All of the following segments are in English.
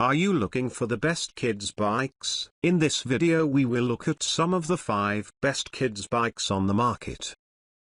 Are you looking for the best kids bikes? In this video we will look at some of the 5 best kids bikes on the market.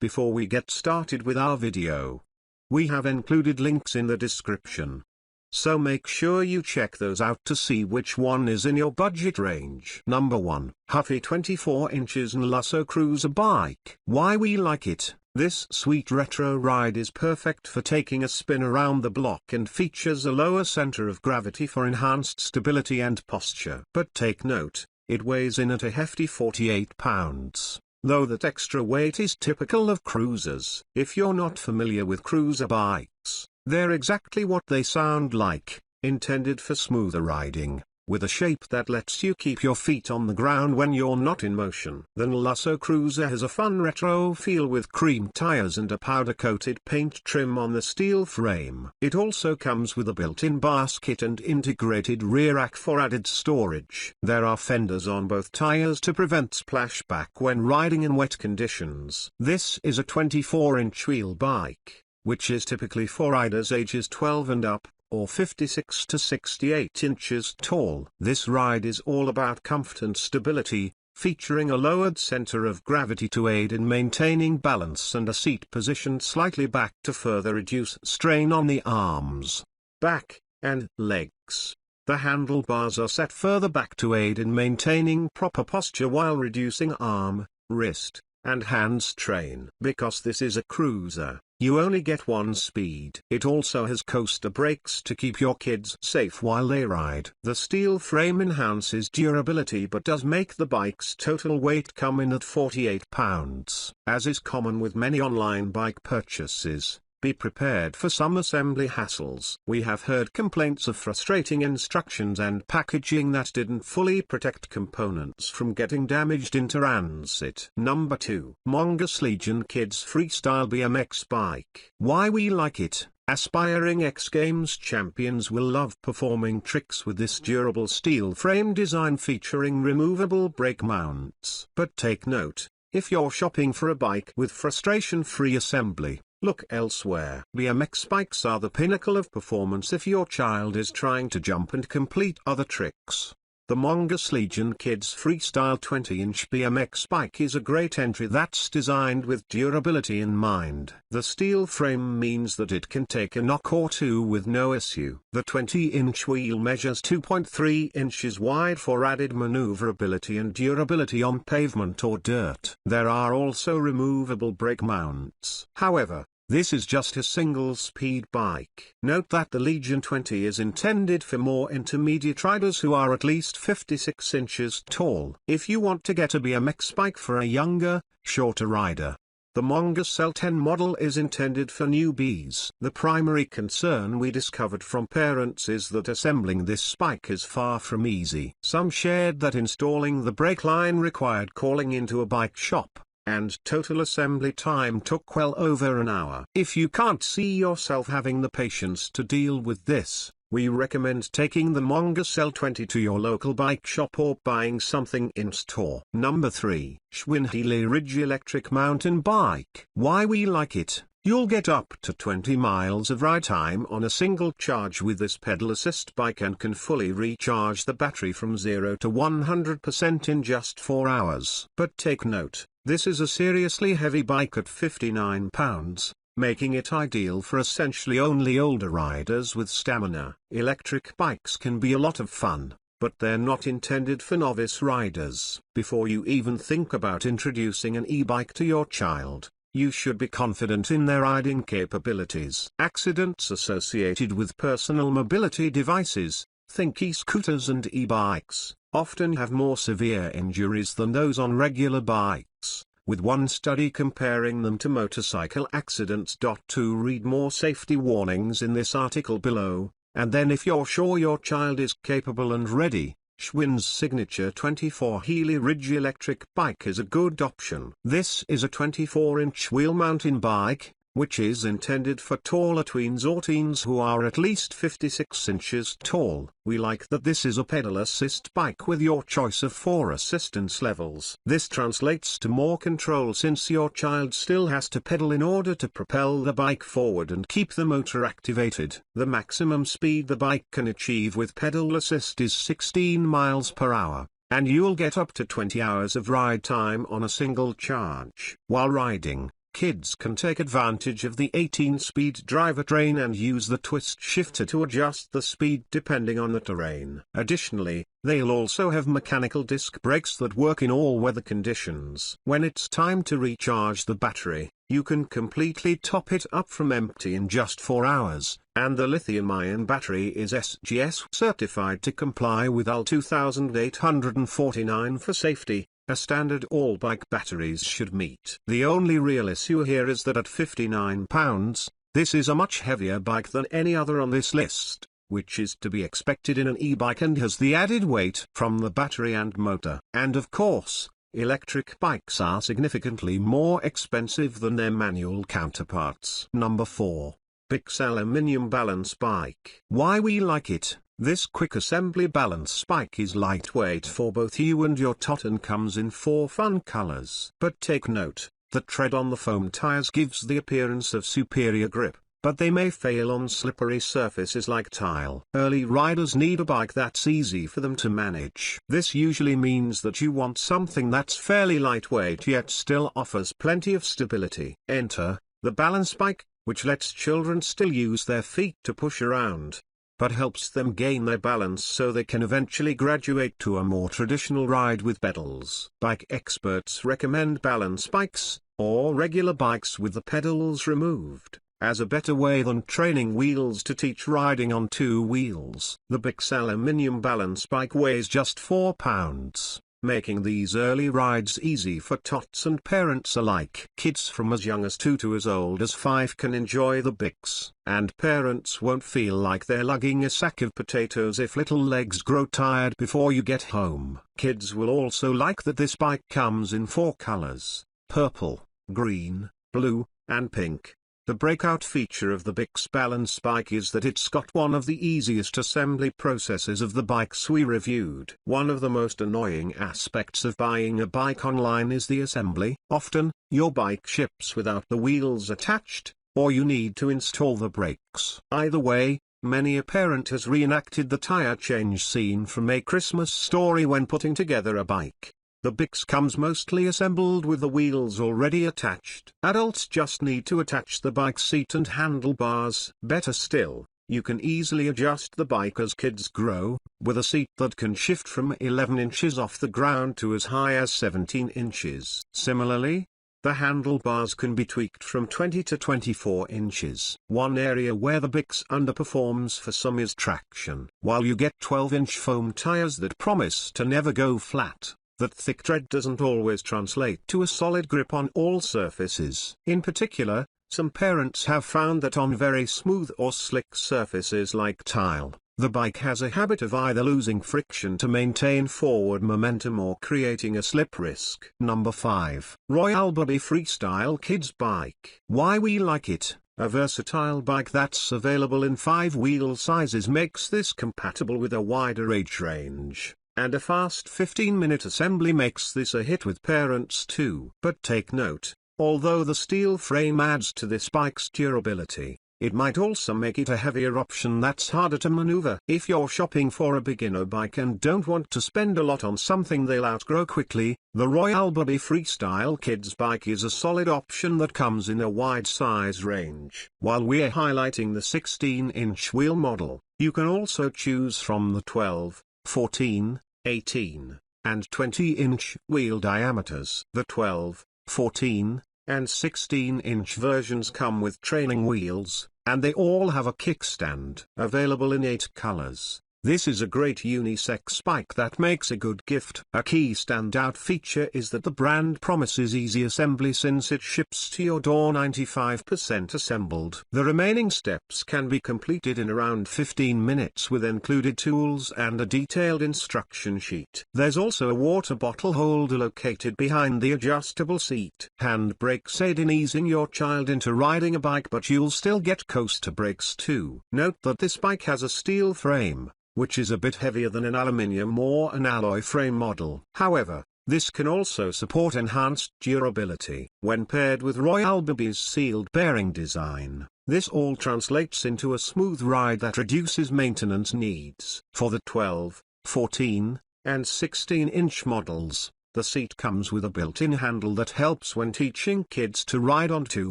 Before we get started with our video, we have included links in the description, so make sure you check those out to see which one is in your budget range. Number 1. Huffy 24 inches and Lasso Cruiser Bike. Why we like it? This sweet retro ride is perfect for taking a spin around the block and features a lower center of gravity for enhanced stability and posture. But take note, it weighs in at a hefty 48 pounds. Though that extra weight is typical of cruisers. If you're not familiar with cruiser bikes, they're exactly what they sound like, intended for smoother riding, with a shape that lets you keep your feet on the ground when you're not in motion. The Lasso Cruiser has a fun retro feel with cream tires and a powder-coated paint trim on the steel frame. It also comes with a built-in basket and integrated rear rack for added storage. There are fenders on both tires to prevent splashback when riding in wet conditions. This is a 24-inch wheel bike, which is typically for riders ages 12 and up, or 56 to 68 inches tall. This ride is all about comfort and stability, featuring a lowered center of gravity to aid in maintaining balance and a seat positioned slightly back to further reduce strain on the arms, back, and legs. The handlebars are set further back to aid in maintaining proper posture while reducing arm, wrist, and hand strain. Because this is a cruiser, you only get one speed. It also has coaster brakes to keep your kids safe while they ride. The steel frame enhances durability but does make the bike's total weight come in at 48 pounds. As is common with many online bike purchases, be prepared for some assembly hassles. We have heard complaints of frustrating instructions and packaging that didn't fully protect components from getting damaged in transit. Number 2. Mongoose Legion Kids Freestyle BMX Bike. Why we like it? Aspiring X Games champions will love performing tricks with this durable steel frame design featuring removable brake mounts. But take note, if you're shopping for a bike with frustration-free assembly, look elsewhere. BMX bikes are the pinnacle of performance if your child is trying to jump and complete other tricks. The Mongoose Legion Kids Freestyle 20-inch BMX bike is a great entry that's designed with durability in mind. The steel frame means that it can take a knock or two with no issue. The 20-inch wheel measures 2.3 inches wide for added maneuverability and durability on pavement or dirt. There are also removable brake mounts. However, this is just a single-speed bike. Note that the Legion 20 is intended for more intermediate riders who are at least 56 inches tall. If you want to get a BMX bike for a younger, shorter rider, the Mongoose L10 model is intended for newbies. The primary concern we discovered from parents is that assembling this bike is far from easy. Some shared that installing the brake line required calling into a bike shop, and total assembly time took well over an hour. If you can't see yourself having the patience to deal with this, we recommend taking the Mongoose L20 to your local bike shop or buying something in-store. Number 3. Schwinn Healy Ridge Electric Mountain Bike. Why we like it? You'll get up to 20 miles of ride time on a single charge with this pedal assist bike and can fully recharge the battery from 0 to 100% in just 4 hours. But take note, this is a seriously heavy bike at 59 pounds, making it ideal for essentially only older riders with stamina. Electric bikes can be a lot of fun, but they're not intended for novice riders. Before you even think about introducing an e-bike to your child, you should be confident in their riding capabilities. Accidents associated with personal mobility devices, think e-scooters and e-bikes, often have more severe injuries than those on regular bikes, with one study comparing them to motorcycle accidents. To read more safety warnings in this article below, and then if you're sure your child is capable and ready, Schwinn's signature 24 Healy Ridge electric bike is a good option. This is a 24-inch wheel mountain bike, which is intended for taller tweens or teens who are at least 56 inches tall. We like that this is a pedal assist bike with your choice of 4 assistance levels. This translates to more control since your child still has to pedal in order to propel the bike forward and keep the motor activated. The maximum speed the bike can achieve with pedal assist is 16 miles per hour. And you'll get up to 20 hours of ride time on a single charge. While riding, kids can take advantage of the 18-speed drivetrain and use the twist shifter to adjust the speed depending on the terrain. Additionally, they'll also have mechanical disc brakes that work in all weather conditions. When it's time to recharge the battery, you can completely top it up from empty in just 4 hours, and the lithium-ion battery is SGS certified to comply with AL 2849 for safety, a standard all bike batteries should meet. The only real issue here is that at 59 pounds, this is a much heavier bike than any other on this list, which is to be expected in an e-bike and has the added weight from the battery and motor. And of course, electric bikes are significantly more expensive than their manual counterparts. Number 4. Bix Aluminium Balance Bike. Why we like it? This quick assembly balance bike is lightweight for both you and your tot and comes in 4 fun colors. But take note, the tread on the foam tires gives the appearance of superior grip, but they may fail on slippery surfaces like tile. Early riders need a bike that's easy for them to manage. This usually means that you want something that's fairly lightweight yet still offers plenty of stability. Enter the balance bike, which lets children still use their feet to push around, but helps them gain their balance so they can eventually graduate to a more traditional ride with pedals. Bike experts recommend balance bikes, or regular bikes with the pedals removed, as a better way than training wheels to teach riding on 2 wheels. The Bix Aluminium Balance Bike weighs just 4 pounds, making these early rides easy for tots and parents alike. Kids from as young as 2 to as old as 5 can enjoy the Bix, and parents won't feel like they're lugging a sack of potatoes if little legs grow tired before you get home. Kids will also like that this bike comes in 4 colors: purple, green, blue, and pink. The breakout feature of the Bix Balance Bike is that it's got one of the easiest assembly processes of the bikes we reviewed. One of the most annoying aspects of buying a bike online is the assembly. Often, your bike ships without the wheels attached, or you need to install the brakes. Either way, many a parent has reenacted the tire change scene from A Christmas Story when putting together a bike. The Bix comes mostly assembled with the wheels already attached. Adults just need to attach the bike seat and handlebars. Better still, you can easily adjust the bike as kids grow, with a seat that can shift from 11 inches off the ground to as high as 17 inches. Similarly, the handlebars can be tweaked from 20 to 24 inches. One area where the Bix underperforms for some is traction. While you get 12-inch foam tires that promise to never go flat, that thick tread doesn't always translate to a solid grip on all surfaces. In particular, some parents have found that on very smooth or slick surfaces like tile, the bike has a habit of either losing friction to maintain forward momentum or creating a slip risk. Number 5. Royal Bubby Freestyle Kids Bike. Why we like it? A versatile bike that's available in 5 wheel sizes makes this compatible with a wider age range. And a fast 15-minute assembly makes this a hit with parents too. But take note, although the steel frame adds to this bike's durability, it might also make it a heavier option that's harder to maneuver. If you're shopping for a beginner bike and don't want to spend a lot on something they'll outgrow quickly, the Royal Bubby Freestyle Kids Bike is a solid option that comes in a wide size range. While we're highlighting the 16-inch wheel model, you can also choose from the 12, 14, 18, and 20-inch wheel diameters. The 12, 14, and 16-inch versions come with training wheels, and they all have a kickstand. Available in 8 colors, This is a great unisex bike that makes a good gift. A key standout feature is that the brand promises easy assembly since it ships to your door 95% assembled. The remaining steps can be completed in around 15 minutes with included tools and a detailed instruction sheet. There's also a water bottle holder located behind the adjustable seat. Hand brakes aid in easing your child into riding a bike, but you'll still get coaster brakes too. Note that this bike has a steel frame, which is a bit heavier than an aluminium or an alloy frame model. However, this can also support enhanced durability. When paired with Royal Bubby's sealed bearing design, this all translates into a smooth ride that reduces maintenance needs. For the 12, 14, and 16-inch models, the seat comes with a built-in handle that helps when teaching kids to ride on two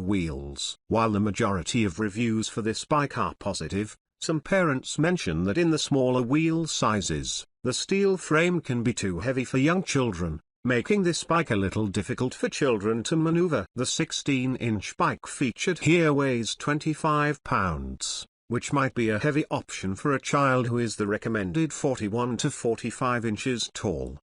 wheels. While the majority of reviews for this bike are positive, some parents mention that in the smaller wheel sizes, the steel frame can be too heavy for young children, making this bike a little difficult for children to maneuver. The 16-inch bike featured here weighs 25 pounds, which might be a heavy option for a child who is the recommended 41 to 45 inches tall.